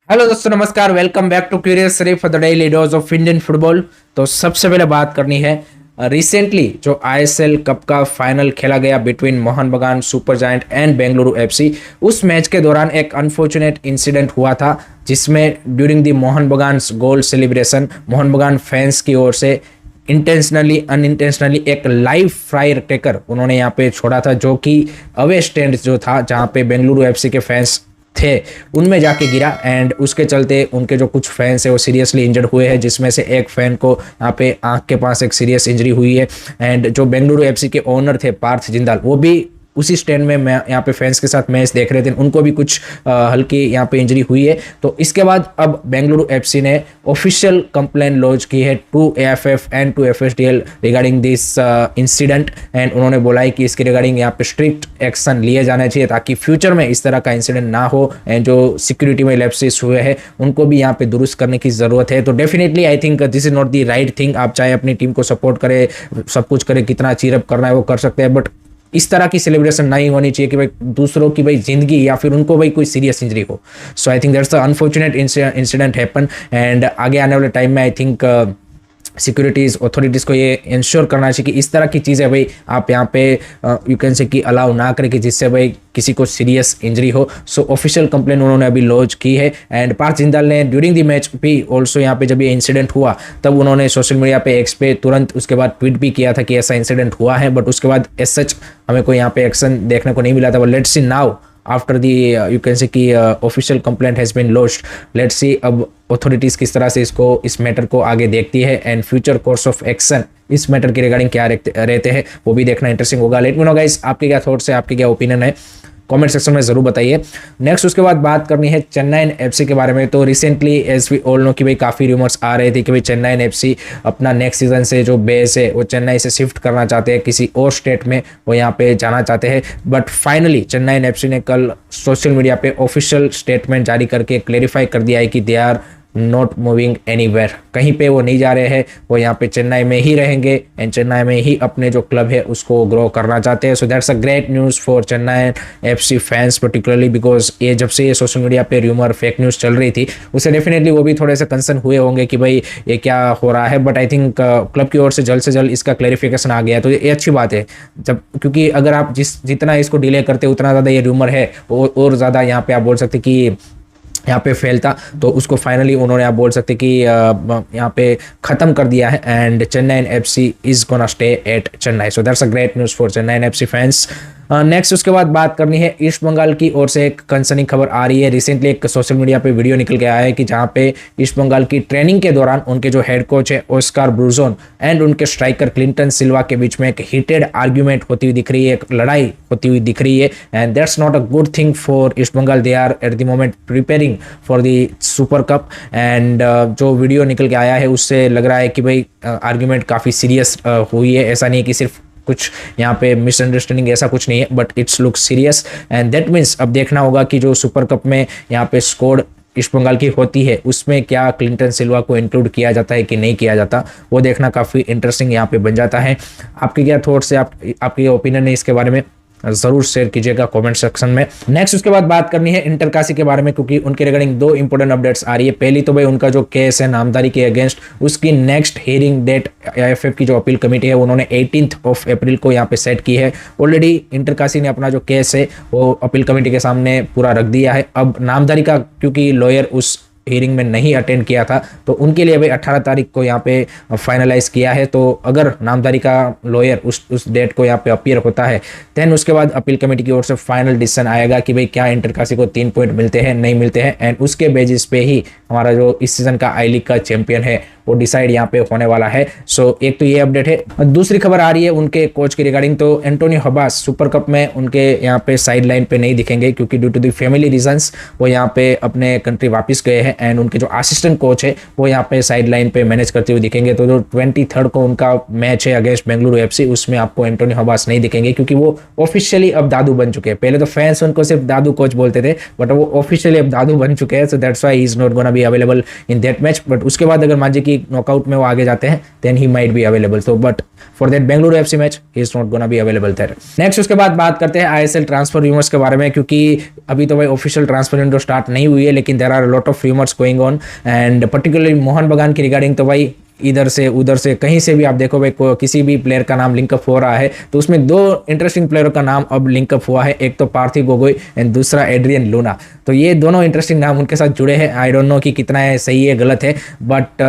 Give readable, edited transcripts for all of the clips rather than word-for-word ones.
Hello दोस्तों, नमस्कार। Welcome back to curious Sharif for the daily dose of Indian football. तो सबसे पहले बात करनी है रिसेंटली जो आईएसएल कप का फाइनल खेला गया बिटवीन मोहन बगान super giant and Bengaluru FC. उस मैच के दौरान एक अनफॉर्चुनेट इंसिडेंट हुआ था जिसमें ड्यूरिंग द मोहन बगान गोल सेलिब्रेशन मोहन बगान फैंस की ओर से इंटेंशनली अनइंटेंशनली एक लाइव फायर टेकर उन्होंने यहाँ पे छोड़ा था, जो कि अवे स्टैंड जो था जहाँ पे बेंगलुरु एफसी के फैंस थे उनमें जाके गिरा। एंड उसके चलते उनके जो कुछ फैंस है वो सीरियसली इंजर्ड हुए हैं, जिसमें से एक फैन को यहाँ पे आंख के पास एक सीरियस इंजरी हुई है। एंड जो बेंगलुरु एफसी के ओनर थे पार्थ जिंदाल, वो भी उसी स्टैंड में मैं यहाँ पे फैंस के साथ मैच देख रहे थे, उनको भी कुछ हल्की यहाँ पे इंजरी हुई है। तो इसके बाद अब बेंगलुरु एफसी ने ऑफिशियल कंप्लेन लॉन्च की है to AFF and to FSDL regarding this incident. And उन्होंने बोला है कि इसके रिगार्डिंग यहाँ पे स्ट्रिक्ट एक्शन लिए जाने चाहिए ताकि फ्यूचर में इस तरह का इंसिडेंट ना हो। एंड जो सिक्योरिटी में लैप्सेस हुए हैं उनको भी यहाँ पे दुरुस्त करने की जरूरत है। तो definitely I think this is not the right thing. आप चाहे अपनी टीम को सपोर्ट करें, सब कुछ करें, कितना चीयरअप करना है वो कर सकते हैं, बट इस तरह की सेलिब्रेशन नहीं होनी चाहिए कि भाई दूसरों की भाई जिंदगी या फिर उनको भाई कोई सीरियस इंजरी हो। So I think that's the unfortunate incident happen. And आगे आने वाले टाइम में आई थिंक सिक्योरिटीज अथॉरिटीज़ को ये इंश्योर करना चाहिए कि इस तरह की चीज़ें भाई आप यहाँ पे यू कैन से कि अलाउ ना करें कि जिससे भाई किसी को सीरियस इंजरी हो। सो ऑफिशियल कंप्लेन उन्होंने अभी लॉन्च की है। एंड पार्थ जिंदाल ने ड्यूरिंग द मैच भी ऑल्सो यहाँ पे जब ये इंसिडेंट हुआ तब उन्होंने सोशल मीडिया पे एक्स पे तुरंत उसके बाद ट्वीट भी किया था कि ऐसा इंसिडेंट हुआ है, बट उसके बाद एज सच हमें कोई यहाँ पे एक्शन देखने को नहीं मिला था। Let's see now after the you can say कि official complaint has been launched, let's see अब अथॉरिटीज़ किस तरह से इस मैटर को आगे देखती है and future course of action इस मैटर के रिगार्डिंग क्या रहते हैं वो भी देखना इंटरेस्टिंग होगा। लेट मी नो गाइस, आपके क्या थॉट्स है, आपके क्या ओपिनियन है, कमेंट सेक्शन में जरूर बताइए। नेक्स्ट उसके बाद बात करनी है चेन्नई एफसी के बारे में। तो recently as we all know कि भाई काफ़ी रूमर्स आ रहे थे कि भाई चेन्नई एफसी अपना नेक्स्ट सीजन से जो बेस है वो चेन्नई से शिफ्ट करना चाहते हैं, किसी और स्टेट में वो यहाँ पे जाना चाहते हैं। बट फाइनली चेन्नई एफसी ने कल सोशल मीडिया पे ऑफिशियल स्टेटमेंट जारी करके क्लेरिफाई कर दिया है कि they are not moving anywhere, कहीं पे वो नहीं जा रहे हैं, वो यहाँ पे चेन्नई में ही रहेंगे एंड चेन्नई में ही अपने जो क्लब है उसको ग्रो करना चाहते हैं। So that's a great news for Chennai FC fans particularly, because ये जब से ये सोशल मीडिया पे र्यूमर फेक न्यूज़ चल रही थी उससे डेफिनेटली वो भी थोड़े से कंसर्न हुए होंगे कि भाई ये क्या हो रहा है। बट आई थिंक क्लब की ओर से जल्द इसका क्लैरिफिकेशन आ गया, तो ये अच्छी बात है। जब क्योंकि अगर आप जितना इसको डिले करते उतना ज़्यादा ये र्यूमर है और ज़्यादा यहाँ पे आप बोल सकते कि यहाँ पे फैलता, तो उसको फाइनली उन्होंने आप बोल सकते कि यहाँ पे ख़त्म कर दिया है। And Chennai FC is gonna stay at Chennai, so that's a great news for Chennai FC fans. Next उसके बाद बात करनी है ईस्ट बंगाल की ओर से एक कंसर्निंग खबर आ रही है। रिसेंटली एक सोशल मीडिया पे वीडियो निकल के आया है कि जहाँ पे ईस्ट बंगाल की ट्रेनिंग के दौरान उनके जो हेड कोच है ऑस्कार ब्रूजोन एंड उनके स्ट्राइकर क्लिंटन सिल्वा के बीच में एक हीटेड आर्ग्यूमेंट होती हुई दिख रही है, एक लड़ाई होती हुई दिख रही है। And that's not a good thing for East Bengal, they are at the moment preparing for the super cup. And जो वीडियो निकल के आया है उससे लग रहा है कि भाई आर्ग्यूमेंट काफ़ी सीरियस हुई है। ऐसा नहीं कि सिर्फ कुछ यहाँ पे मिसअंडरस्टैंडिंग, ऐसा कुछ नहीं है, but it's look serious. And that means अब देखना होगा कि जो सुपर कप में यहाँ पे स्क्वाड ईस्ट बंगाल की होती है उसमें क्या क्लिंटन सिल्वा को इंक्लूड किया जाता है कि नहीं किया जाता, वो देखना काफ़ी इंटरेस्टिंग यहाँ पे बन जाता है। आपके क्या थॉट्स है, आपकी ओपिनियन है इसके बारे में जरूर शेयर कीजिएगा कमेंट सेक्शन में। नेक्स्ट उसके बाद बात करनी है इंटरकाशी के बारे में, क्योंकि उनके रिगार्डिंग दो इंपॉर्टेंट अपडेट्स आ रही है। पहली तो भाई उनका जो केस है नामधारी के अगेंस्ट, उसकी नेक्स्ट हियरिंग डेट आईएफएफ की जो अपील कमेटी है उन्होंने 18 अप्रैल को यहाँ पे सेट की है। ऑलरेडी इंटरकाशी ने अपना जो केस है वो अपील कमेटी के सामने पूरा रख दिया है। अब नामधारी का क्योंकि लॉयर उस हियरिंग में नहीं अटेंड किया था तो उनके लिए भाई 18 तारीख को यहाँ पे फाइनलाइज किया है। तो अगर नामधारी का लॉयर उस डेट को यहाँ पे अपीयर होता है देन उसके बाद अपील कमेटी की ओर से फाइनल डिसीजन आएगा कि भाई क्या इंटरकाशी को 3 पॉइंट मिलते हैं नहीं मिलते हैं। एंड उसके बेसिस पे ही हमारा जो इस सीजन का आई लीग का चैंपियन है वो डिसाइड यहाँ पे होने वाला है। सो एक तो ये अपडेट है। दूसरी खबर आ रही है उनके कोच के रिगार्डिंग। तो एंटोनी हबास सुपर कप में उनके यहाँ पे साइड लाइन पे नहीं दिखेंगे क्योंकि due to the family reasons वो यहाँ पे अपने कंट्री वापस गए हैं। एंड उनके जो असिस्टेंट कोच है वो यहाँ पे साइड लाइन पे मैनेज करते हुए दिखेंगे। तो जो 23 को उनका मैच है अगेंस्ट बेंगलुरु एफसी उसमें आपको एंटोनी हबास नहीं दिखेंगे क्योंकि वो ऑफिशियली अब दादू बन चुके हैं। पहले तो फैंस उनको सिर्फ दादू कोच बोलते थे बट वो ऑफिशियली अब दादू बन चुके हैं। So that's why he is not gonna be available in that match. But उसके बाद अगर मान लीजिए कि नॉकआउट में वो आगे जाते हैं then he might be available, तो but for that Bengaluru FC match he is not gonna be available there. Next उसके बाद बात करते हैं आईएसएल ट्रांसफर रूमर्स के बारे में, क्योंकि अभी तो भाई ऑफिशियल ट्रांसफर विंडो स्टार्ट नहीं हुई है, लेकिन there are lot of rumours going on and particularly Mohun Bagan की रिगार्डिंग तो भाई इधर से उधर से कहीं से भी आप देखो भाई किसी भी प्लेयर का नाम लिंकअप हो रहा है, तो उसमें दो इंटरेस्टिंग प्लेयरों का नाम अब लिंकअप हुआ है, एक तो पार्थिव गोगोई एंड दूसरा एड्रियन लूना। तो ये दोनों इंटरेस्टिंग नाम उनके साथ जुड़े हैं। आई डोंट नो कि कितना है सही है गलत है, बट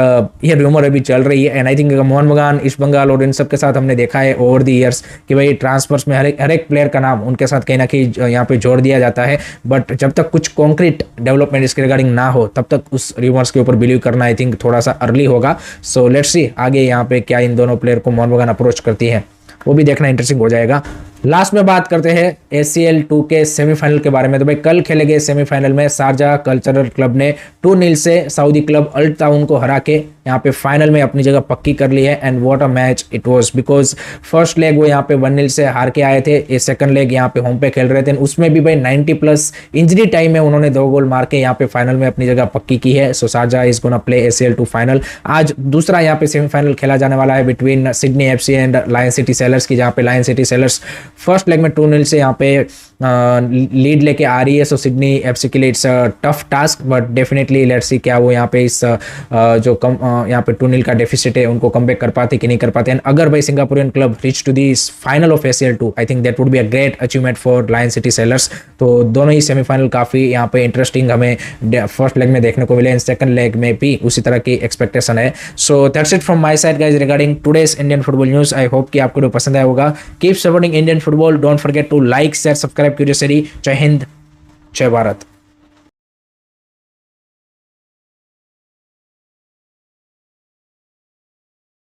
ये रूमर अभी चल रही है एंड आई थिंक मोहन बगान, ईस्ट बंगाल और इन सब के साथ हमने देखा है ओवर द ईयर्स कि भाई ट्रांसफर्स में हर एक प्लेयर का नाम उनके साथ कहीं ना कहीं यहाँ पे जोड़ दिया जाता है, बट जब तक कुछ कॉन्क्रीट डेवलपमेंट इसके रिगार्डिंग ना हो तब तक उस रूमर्स के ऊपर बिलीव करना आई थिंक थोड़ा सा अर्ली होगा। सो लेट्स सी आगे यहाँ पे क्या इन दोनों प्लेयर को मोहन बगान अप्रोच करती है, वो भी देखना इंटरेस्टिंग हो जाएगा। लास्ट में बात करते हैं ACL 2 के सेमीफाइनल के बारे में। तो भाई कल खेले गए सेमीफाइनल में शारजाह कल्चरल क्लब ने 2-0 से सऊदी क्लब अल ताउन को हरा के यहाँ पे फाइनल में अपनी जगह पक्की कर ली है and what a match it was, because first leg वो यहाँ पे 1-0 से हार के आए थे, ये सेकंड लेग यहाँ पे होम पे खेल रहे थे, उसमें भी भाई 90+ इंजरी टाइम में उन्होंने 2 गोल मार के यहाँ पे फाइनल में अपनी जगह पक्की की है। So Sharjah is gonna play ACL 2 final. आज दूसरा यहाँ पे सेमीफाइनल खेला जाने वाला है between Sydney FC and Lion City Sailors की, जहाँ पे Lion City Sailors first leg में 2-0 से यहाँ पे लीड लेके आ रही है। सो सिडनी FC के लिए it's tough task, but definitely let's see क्या वो यहाँ पे इस जो यहाँ पे 2-0 का डेफिसिट है उनको कम बैक कर पाते कि नहीं कर पाते। एंड अगर भाई Singaporean club reach to the final of ACL 2 I think that would be a great achievement for Lion City Sailors. तो दोनों ही सेमीफाइनल काफ़ी यहाँ पे इंटरेस्टिंग हमें फर्स्ट लेग में देखने को मिले एंड सेकंड लेग में भी उसी तरह की एक्सपेक्टेशन है। So that's it from my side guys regarding today's Indian football news. I hope कि आपको पसंद आया होगा। Keep supporting Indian football, don't forget to like share subscribe curious. जय हिंद, जय भारत।